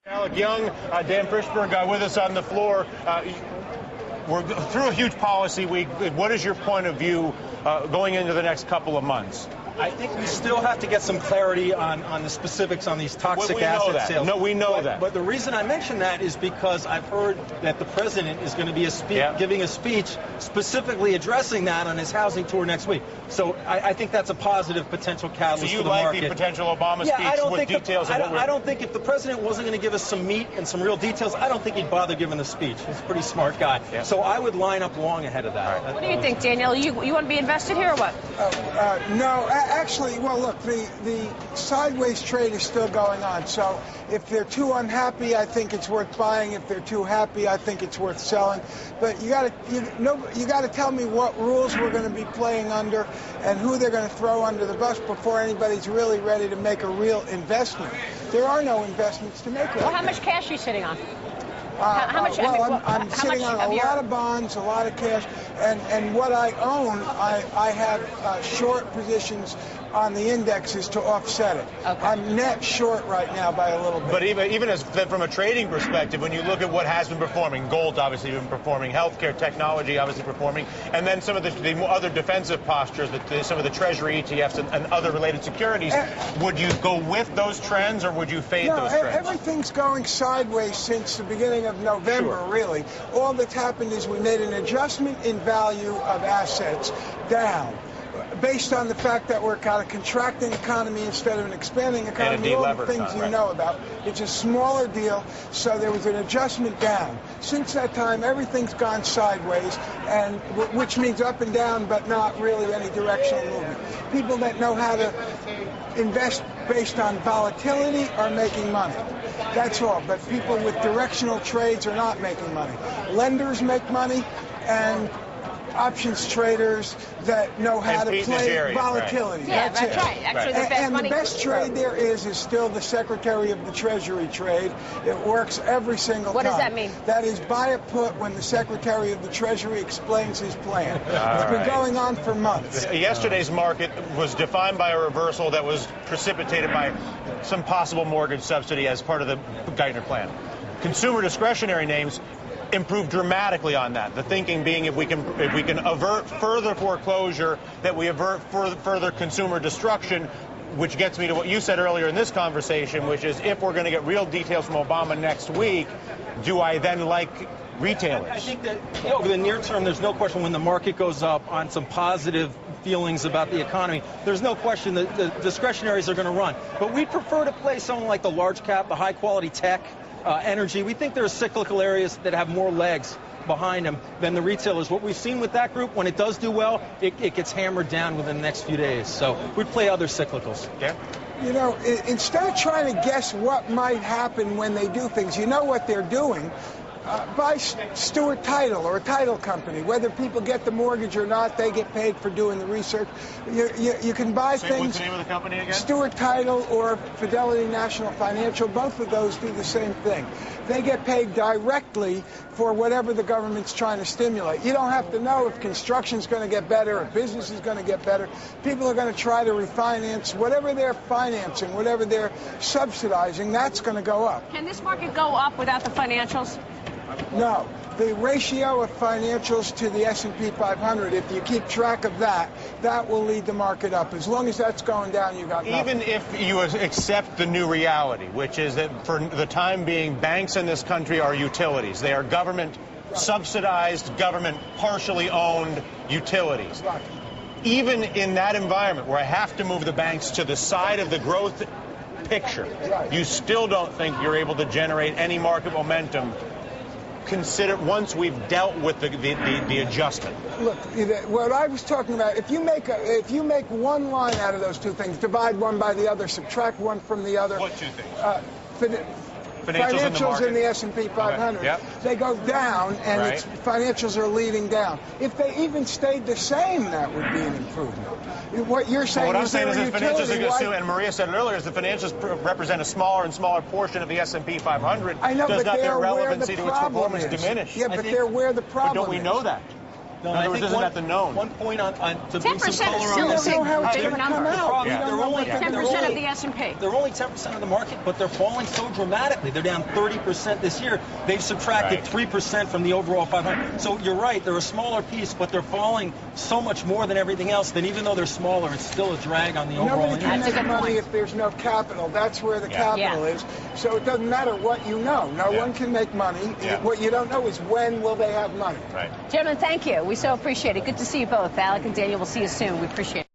Alec Young, Dan Frishberg with us on the floor. We're through a huge policy week. What is your point of view going into the next couple of months? I think we still have to get some clarity on the specifics on these toxic asset sales. No, we know that. But the reason I mention that is because I've heard that the president is going to be giving a speech specifically addressing that on his housing tour next week. So I think that's a positive potential catalyst for the market. So you like the potential Obama speech with details? I don't think if the president wasn't going to give us some meat and some real details, I don't think he'd bother giving the speech. He's a pretty smart guy. Yeah. So I would line up long ahead of that. Right. What do you think, Daniel? You want to be invested here or what? No, actually, well, look, the sideways trade is still going on. So if they're too unhappy, I think it's worth buying. If they're too happy, I think it's worth selling. But you got to tell me what rules we're going to be playing under and who they're going to throw under the bus before anybody's really ready to make a real investment. There are no investments to make right Well, how now. much cash are you sitting on? I'm sitting on a lot of bonds, a lot of cash, and what I own, I have short positions on the indexes to offset it. Okay. I'm net short right now by a little bit. But even as from a trading perspective, when you look at what has been performing, gold's obviously been performing, healthcare, technology obviously performing, and then some of the other defensive postures, some of the Treasury ETFs and other related securities, would you go with those trends or would you fade those trends? Everything's going sideways since the beginning of November, really. All that's happened is we made an adjustment in value of assets down, based on the fact that we're kind of contracting economy instead of an expanding economy, all the things you know about. It's a smaller deal, so there was an adjustment down. Since that time, everything's gone sideways, and which means up and down, but not really any directional movement. People that know how to invest based on volatility are making money. That's all. But people with directional trades are not making money. Lenders make money, and options traders that know how to play volatility. Right. Yeah, that's right. Actually, the best the best trade there is still the Secretary of the Treasury trade. It works every single time. What does that mean? That is buy a put when the Secretary of the Treasury explains his plan. It's been going on for months. Yesterday's market was defined by a reversal that was precipitated by some possible mortgage subsidy as part of the Geithner plan. Consumer discretionary names improved dramatically on that. The thinking being if we can avert further foreclosure, that we avert further consumer destruction, which gets me to what you said earlier in this conversation, which is if we're going to get real details from Obama next week, do I then like retailers? I think that over the near term, there's no question when the market goes up on some positive feelings about the economy, there's no question that the discretionaries are going to run. But we prefer to play someone like the large cap, the high quality tech, energy. We think there are cyclical areas that have more legs behind them than the retailers. What we've seen with that group, when it does do well, it gets hammered down within the next few days. So we'd play other cyclicals. Yeah. You know, instead of trying to guess what might happen when they do things, you know what they're doing. Buy Stewart Title or a title company. Whether people get the mortgage or not, they get paid for doing the research. You can buy things. What's the name of the company again? Stewart Title or Fidelity National Financial. Both of those do the same thing. They get paid directly for whatever the government's trying to stimulate. You don't have to know if construction's going to get better, if business is going to get better. People are going to try to refinance. Whatever they're financing, whatever they're subsidizing, that's going to go up. Can this market go up without the financials? No. The ratio of financials to the S&P 500, if you keep track of that, that will lead the market up. As long as that's going down, you got nothing. Even if you accept the new reality, which is that for the time being, banks in this country are utilities. They are government subsidized, government partially owned utilities. Right. Even in that environment where I have to move the banks to the side of the growth picture, you still don't think you're able to generate any market momentum. Consider once we've dealt with the adjustment. Look, what I was talking about, if you make one line out of those two things, divide one by the other, subtract one from the other. What two things? Financials in the S&P 500, okay. Yep. They go down, and financials are leading down. If they even stayed the same, that would be an improvement. What you're saying what I'm is saying is that financials, why... and Maria said it earlier, is the financials represent a smaller and smaller portion of the S&P 500. I know, does but not they're their where relevancy the to its problem performance is. diminish? Yeah, but they're where the problem is. But don't we know that? No, In other words, isn't that the known? One point on to bring 10% some is color still on a this. big, how it's big gonna number. come out. They're We don't only know what 10% they're of the S&P. They're only 10% of the market, but they're falling so dramatically. They're down 30% this year. They've subtracted 3% from the overall 500. So you're right, they're a smaller piece, but they're falling so much more than everything else. That even though they're smaller, it's still a drag on the overall Nobody can index. That's a make good money point. if there's no capital. That's where the Yeah. capital Yeah. is. So it doesn't matter what you know. No Yeah. one can make money. Yeah. What you don't know is when will they have money. Right. Gentlemen, thank you. We so appreciate it. Good to see you both. Alec and Daniel, we'll see you soon. We appreciate it.